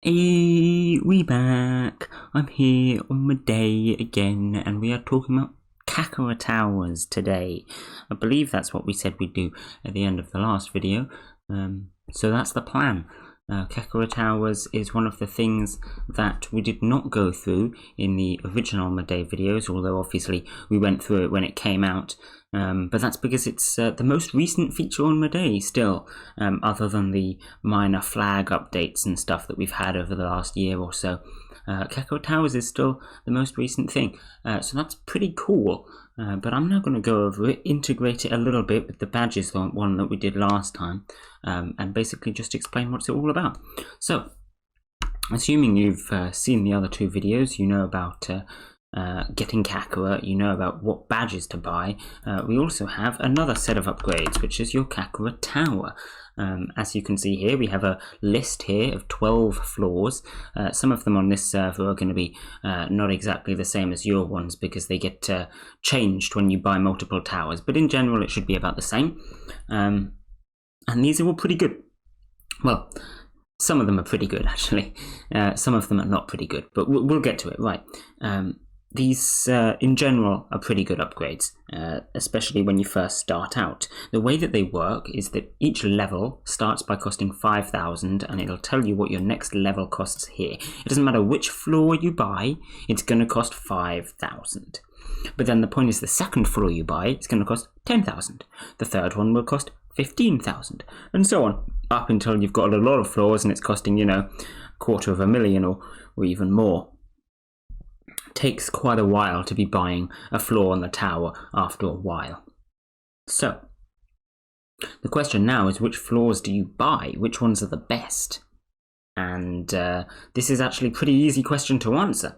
Hey, we back. I'm here on mudae again, and we are talking about Kakera Towers today. I believe that's what we said we'd do at the end of the last video. So that's the plan. Kakera Towers is one of the things that we did not go through in the original mudae videos, although obviously we went through it when it came out. But that's because it's the most recent feature on mudae still, other than the minor flag updates and stuff that we've had over the last year or so. Kakera Towers is still the most recent thing, so that's pretty cool. But I'm now going to go over it, integrate it a little bit with the badges, the one that we did last time, and basically just explain what's it all about. So, assuming you've seen the other two videos, you know about getting Kakera, you know about what badges to buy. We also have another set of upgrades, which is your Kakera Tower. As you can see here, we have a list here of 12 floors. Some of them on this server are going to be not exactly the same as your ones because they get changed when you buy multiple towers, but in general it should be about the same. And these are all pretty good. Well, some of them are pretty good actually. Some of them are not pretty good, but we'll get to it. Right. These, in general, are pretty good upgrades, especially when you first start out. The way that they work is that each level starts by costing 5,000, and it'll tell you what your next level costs here. It doesn't matter which floor you buy, it's going to cost 5,000. But then the point is the second floor you buy, it's going to cost 10,000. The third one will cost 15,000, and so on, up until you've got a lot of floors and it's costing, you know, 250,000 or even more. Takes quite a while to be buying a floor on the tower after a while. So, the question now is which floors do you buy? Which ones are the best? And this is actually a pretty easy question to answer.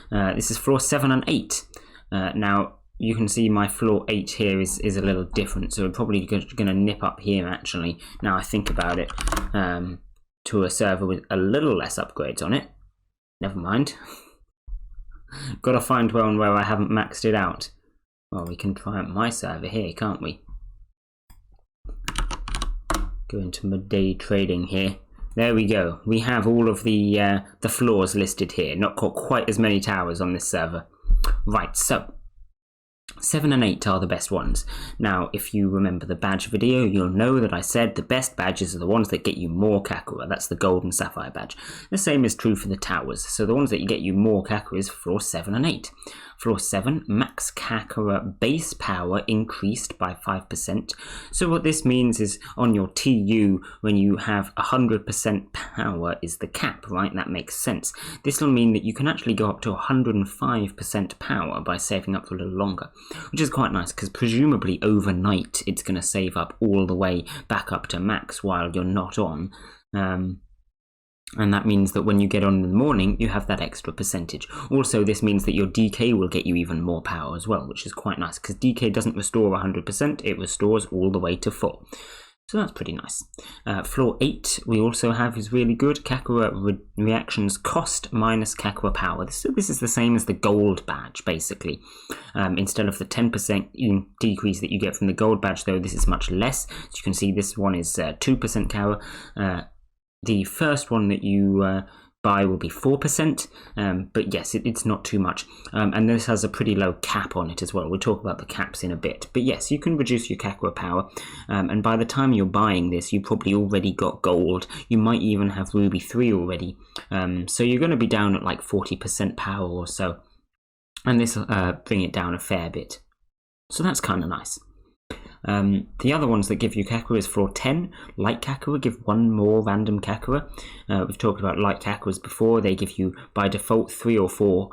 This is floor 7 and 8. Now, you can see my floor 8 here is a little different, so we're probably going to nip up here actually, now I think about it, to a server with a little less upgrades on it. Never mind. Gotta find one where I haven't maxed it out. Well, we can try out my server here, can't we? Go into mudae trading here. There we go. We have all of the floors listed here. Not quite as many towers on this server. Right, so 7 and 8 are the best ones. Now, if you remember the badge video, you'll know that I said the best badges are the ones that get you more Kakera. That's the gold and sapphire badge. The same is true for the towers. So the ones that get you more Kakera is floor 7 and 8. Floor 7, max Kakera base power increased by 5%. So what this means is on your TU, when you have 100% power is the cap, right? That makes sense. This will mean that you can actually go up to 105% power by saving up for a little longer, which is quite nice because presumably overnight it's going to save up all the way back up to max while you're not on. And that means that when you get on in the morning, you have that extra percentage. Also, this means that your DK will get you even more power as well, which is quite nice, because DK doesn't restore 100%, it restores all the way to full. So that's pretty nice. Floor 8 we also have is really good. Kakera reactions cost minus Kakera power. This is the same as the gold badge, basically. Instead of the 10% decrease that you get from the gold badge, though, this is much less. As you can see, this one is 2% Kakera. The first one that you buy will be 4%, but yes, it's not too much. And this has a pretty low cap on it as well. We'll talk about the caps in a bit. But yes, you can reduce your Kakera power, and by the time you're buying this, you probably already got gold. You might even have Ruby 3 already. So you're going to be down at like 40% power or so, and this will bring it down a fair bit. So that's kind of nice. The other ones that give you Kakera is floor 10. Light Kakera give one more random Kakera. We've talked about light Kakeras before. They give you by default 3 or 4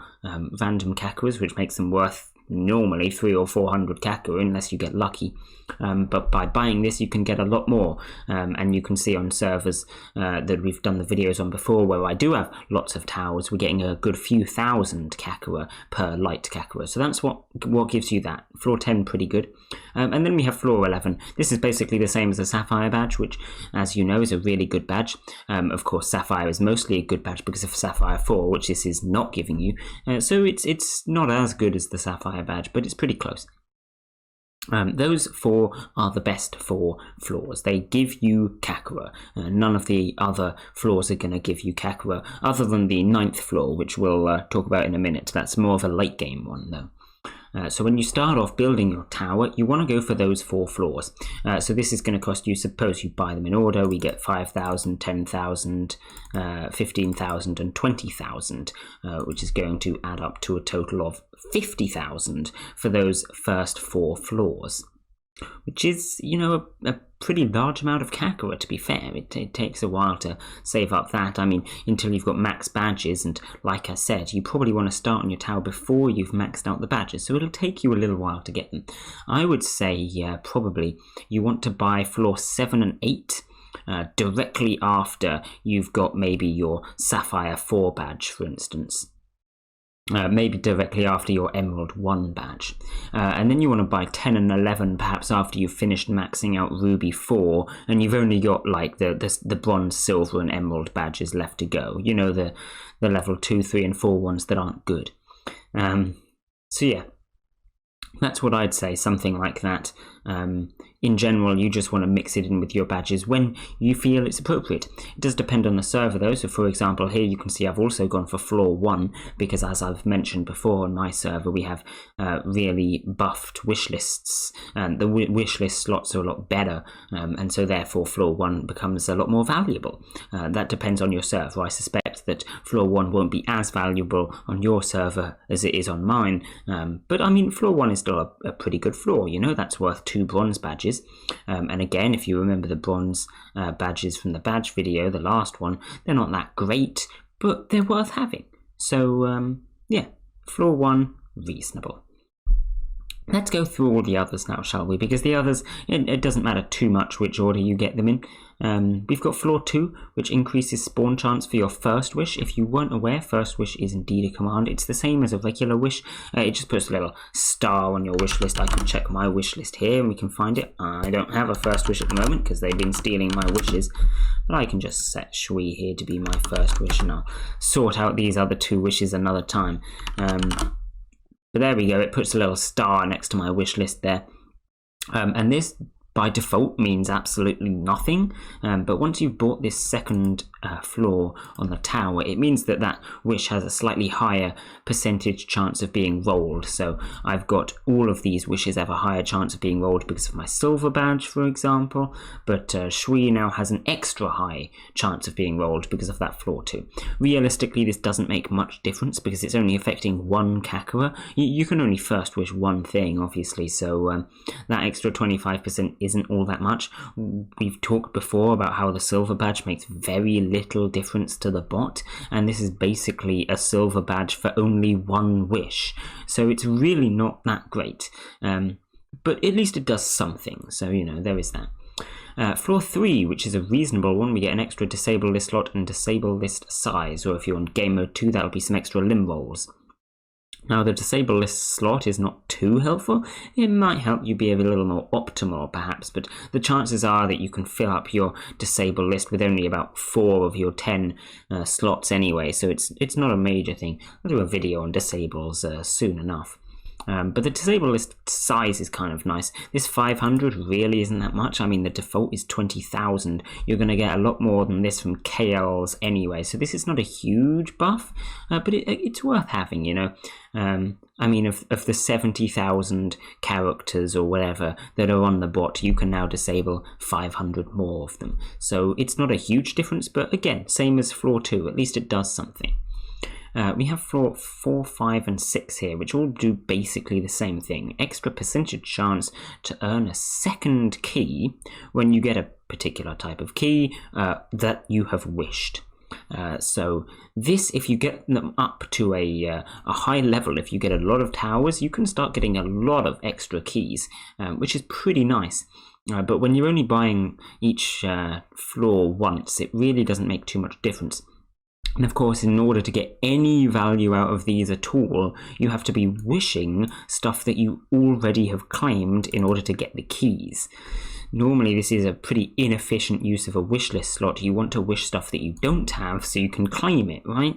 random Kakeras, which makes them worth normally 300 or 400 Kakera unless you get lucky. But by buying this you can get a lot more, and you can see on servers that we've done the videos on before where I do have lots of towers, we're getting a good few thousand Kakera per light Kakera. So that's what gives you that. Floor 10 pretty good. And then we have floor 11. This is basically the same as the sapphire badge, which as you know is a really good badge. Of course sapphire is mostly a good badge because of sapphire 4, which this is not giving you. So it's not as good as the sapphire badge, but it's pretty close. Those 4 are the best 4 floors. They give you Kakera. None of the other floors are going to give you Kakera, other than the 9th floor, which we'll talk about in a minute. That's more of a late game one, though. So when you start off building your tower, you want to go for those 4 floors. So this is going to cost you, suppose you buy them in order, we get 5,000, 10,000, 15,000 and 20,000, which is going to add up to a total of 50,000 for those first 4 floors. Which is, you know, a pretty large amount of Kakera, to be fair. It takes a while to save up that. I mean, until you've got max badges, and like I said, you probably want to start on your tower before you've maxed out the badges, so it'll take you a little while to get them. I would say, probably, you want to buy floor 7 and 8 directly after you've got maybe your Sapphire 4 badge, for instance. Maybe directly after your Emerald 1 badge. And then you want to buy 10 and 11 perhaps after you've finished maxing out Ruby 4 and you've only got like the Bronze, Silver and Emerald badges left to go. You know, the level 2, 3 and 4 ones that aren't good. So yeah, that's what I'd say, something like that. In general, you just want to mix it in with your badges when you feel it's appropriate. It does depend on the server though, so for example here you can see I've also gone for floor 1 because, as I've mentioned before on my server, we have really buffed wish lists, and the wish list slots are a lot better, and so therefore floor 1 becomes a lot more valuable. That depends on your server. I suspect that floor 1 won't be as valuable on your server as it is on mine, but I mean floor 1 is still a pretty good floor, you know, that's worth 2 bronze badges. And again, if you remember the bronze badges from the badge video, the last one, they're not that great, but they're worth having. So yeah, floor 1, reasonable. Let's go through all the others now, shall we? Because the others, it doesn't matter too much which order you get them in. We've got floor 2, which increases spawn chance for your first wish. If you weren't aware, first wish is indeed a command. It's the same as a regular wish. It just puts a little star on your wish list. I can check my wish list here and we can find it. I don't have a first wish at the moment because they've been stealing my wishes. But I can just set Shui here to be my first wish and I'll sort out these other 2 wishes another time. But there we go, it puts a little star next to my wish list there. And this, by default, means absolutely nothing. But once you've bought this second floor on the tower, it means that that wish has a slightly higher percentage chance of being rolled. So I've got all of these wishes have a higher chance of being rolled because of my silver badge, for example. But Shui now has an extra high chance of being rolled because of that floor too. Realistically, this doesn't make much difference because it's only affecting 1 Kakera. You can only first wish 1 thing, obviously, so that extra 25% isn't all that much. We've talked before about how the silver badge makes very little difference to the bot, and this is basically a silver badge for only 1 wish, so it's really not that great, but at least it does something, so you know, there is that. Floor 3, which is a reasonable one, we get an extra disable list slot and disable list size, or if you're on game mode 2, that'll be some extra limb rolls. Now, the disable list slot is not too helpful. It might help you be a little more optimal, perhaps, but the chances are that you can fill up your disable list with only about 4 of your 10 slots anyway, so it's not a major thing. I'll do a video on disables soon enough. But the disable list size is kind of nice. This 500 really isn't that much. I mean, the default is 20,000. You're going to get a lot more than this from KLs anyway, so this is not a huge buff, but it's worth having, you know. I mean, of the 70,000 characters or whatever that are on the bot, you can now disable 500 more of them. So it's not a huge difference, but again, same as floor 2, at least it does something. We have floor 4, 5 and 6 here, which all do basically the same thing. Extra percentage chance to earn a second key when you get a particular type of key that you have wished. So this, if you get them up to a high level, if you get a lot of towers, you can start getting a lot of extra keys, which is pretty nice. But when you're only buying each floor once, it really doesn't make too much difference. And of course, in order to get any value out of these at all, you have to be wishing stuff that you already have claimed in order to get the keys. Normally, this is a pretty inefficient use of a wish list slot. You want to wish stuff that you don't have so you can claim it, right?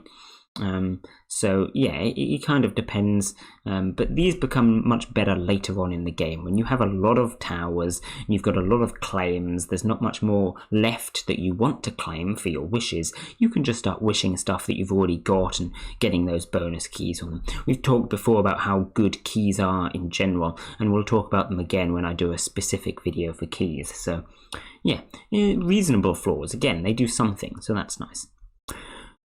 So yeah, it kind of depends, but these become much better later on in the game. When you have a lot of towers and you've got a lot of claims, there's not much more left that you want to claim for your wishes. You can just start wishing stuff that you've already got and getting those bonus keys on them. We've talked before about how good keys are in general, and we'll talk about them again when I do a specific video for keys. So yeah, reasonable flaws. Again, they do something, so that's nice.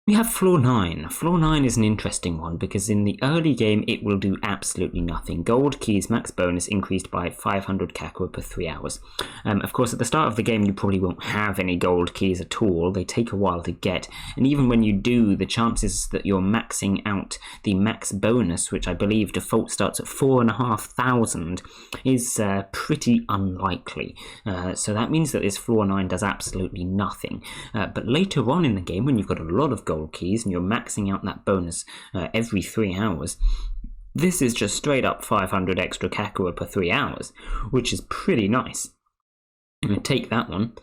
We have floor 9. Floor 9 is an interesting one because in the early game it will do absolutely nothing. Gold keys max bonus increased by 500 Kakera per 3 hours. Of course, at the start of the game you probably won't have any gold keys at all. They take a while to get, and even when you do, the chances that you're maxing out the max bonus, which I believe default starts at 4,500, is pretty unlikely. So that means that this floor 9 does absolutely nothing. But later on in the game, when you've got a lot of gold keys and you're maxing out that bonus every 3 hours, this is just straight up 500 extra Kakera per 3 hours, which is pretty nice. I'm going to take that one.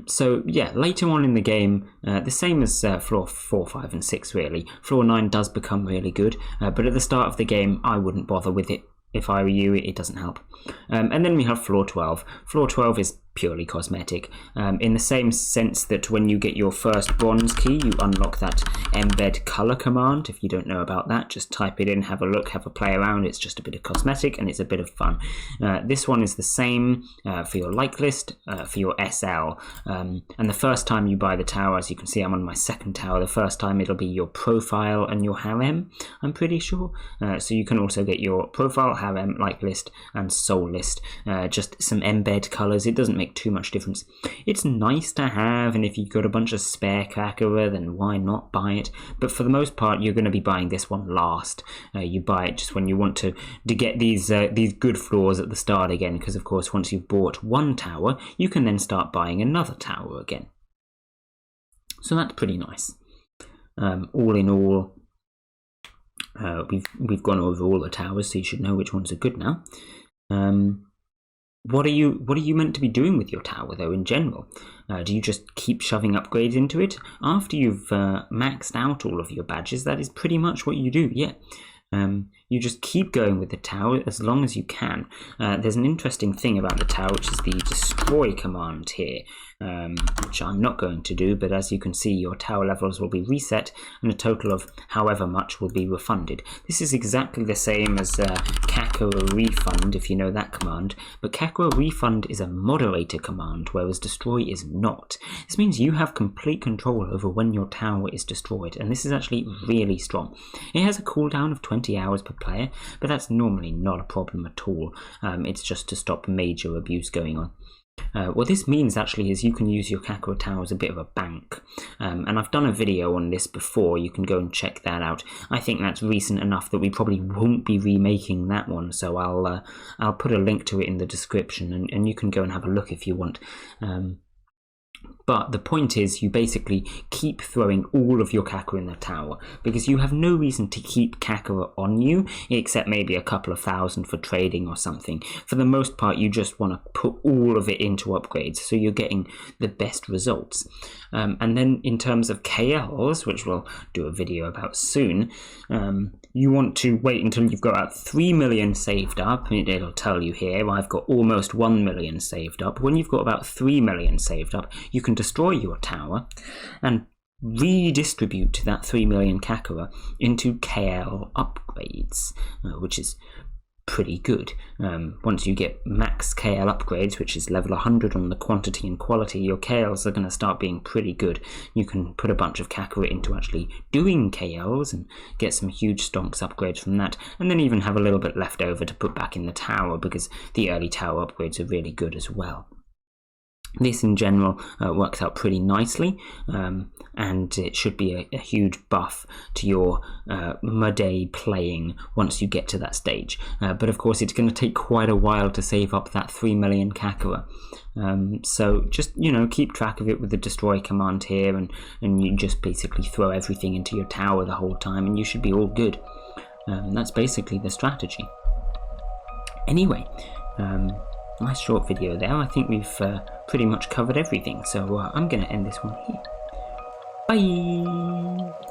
So yeah, later on in the game, the same as floor 4, 5 and 6 really, floor 9 does become really good, but at the start of the game I wouldn't bother with it. If I were you, it doesn't help. And then we have floor 12. Floor 12 is purely cosmetic, in the same sense that when you get your first bronze key, you unlock that embed color command. If you don't know about that, just type it in, have a look, have a play around. It's just a bit of cosmetic and it's a bit of fun. This one is the same for your like list, for your SL. And the first time you buy the tower, as you can see I'm on my second tower, the first time it'll be your profile and your harem, I'm pretty sure. So you can also get your profile, harem, like list and soul list, just some embed colors. It doesn't make too much difference. It's nice to have, and if you've got a bunch of spare Kakera, then why not buy it? But for the most part, you're going to be buying this one last. You buy it just when you want to get these good floors at the start again, because of course once you've bought one tower, you can then start buying another tower again. So that's pretty nice. All in all, we've gone over all the towers, so you should know which ones are good now. What are you meant to be doing with your tower though in general? Do you just keep shoving upgrades into it? After you've maxed out all of your badges, that is pretty much what you do, yeah. You just keep going with the tower as long as you can. There's an interesting thing about the tower, which is the destroy command here, which I'm not going to do, but as you can see, your tower levels will be reset and a total of however much will be refunded. This is exactly the same as Kakera refund, if you know that command, but Kakera refund is a moderator command, whereas destroy is not. This means you have complete control over when your tower is destroyed, and this is actually really strong. It has a cooldown of 20 hours per player, but that's normally not a problem at all. It's just to stop major abuse going on. What this means actually is you can use your Kakera tower as a bit of a bank, and I've done a video on this before. You can go and check that out. I think that's recent enough that we probably won't be remaking that one, so I'll put a link to it in the description, and you can go and have a look if you want. But the point is, you basically keep throwing all of your Kakera in the tower, because you have no reason to keep Kakera on you, except maybe a couple of thousand for trading or something. For the most part, you just want to put all of it into upgrades, so you're getting the best results. And then in terms of KLs, which we'll do a video about soon, you want to wait until you've got about 3 million saved up. It'll tell you here, I've got almost 1 million saved up. When you've got about 3 million saved up, you can destroy your tower and redistribute that 3 million Kakera into KL upgrades, which is pretty good. Once you get max KL upgrades, which is level 100 on the quantity and quality, your KLs are going to start being pretty good. You can put a bunch of Kakera into actually doing KLs and get some huge stonks upgrades from that, and then even have a little bit left over to put back in the tower, because the early tower upgrades are really good as well. This in general works out pretty nicely, and it should be a huge buff to your mudae playing once you get to that stage. But of course it's going to take quite a while to save up that 3 million Kakera. So just, keep track of it with the destroy command here, and you just basically throw everything into your tower the whole time and you should be all good. That's basically the strategy. Anyway, nice short video there. I think we've pretty much covered everything, so I'm going to end this one here. Bye!